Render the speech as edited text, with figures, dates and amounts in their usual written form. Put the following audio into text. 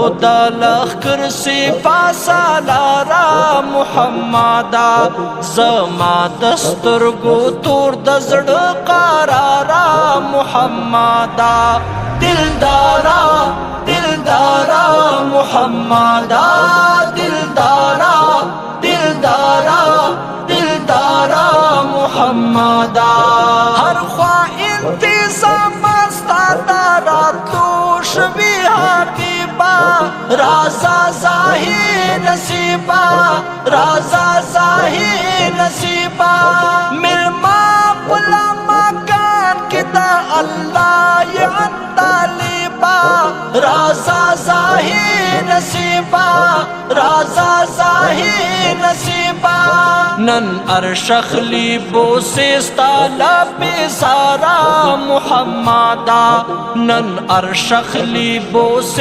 دلخ کرسی پاسالارا محمدا زما دسترگو تور دزڑ قرارا محمدا دلدارا دلدارا محمدا دلدارا دلدارا دلدارا محمدا ہر خواہ انتظام راتلو شبی حبیبا رازا زاہی نصیبا رازا زاہی نصیبا ملما پلا مکان کتا اللہ یعن طالبا رازا زاہی نصیبا رازا زاہی نصیبا نن ارشخلی بوسستا لبی سارا محمدا نن ارشخلی بوس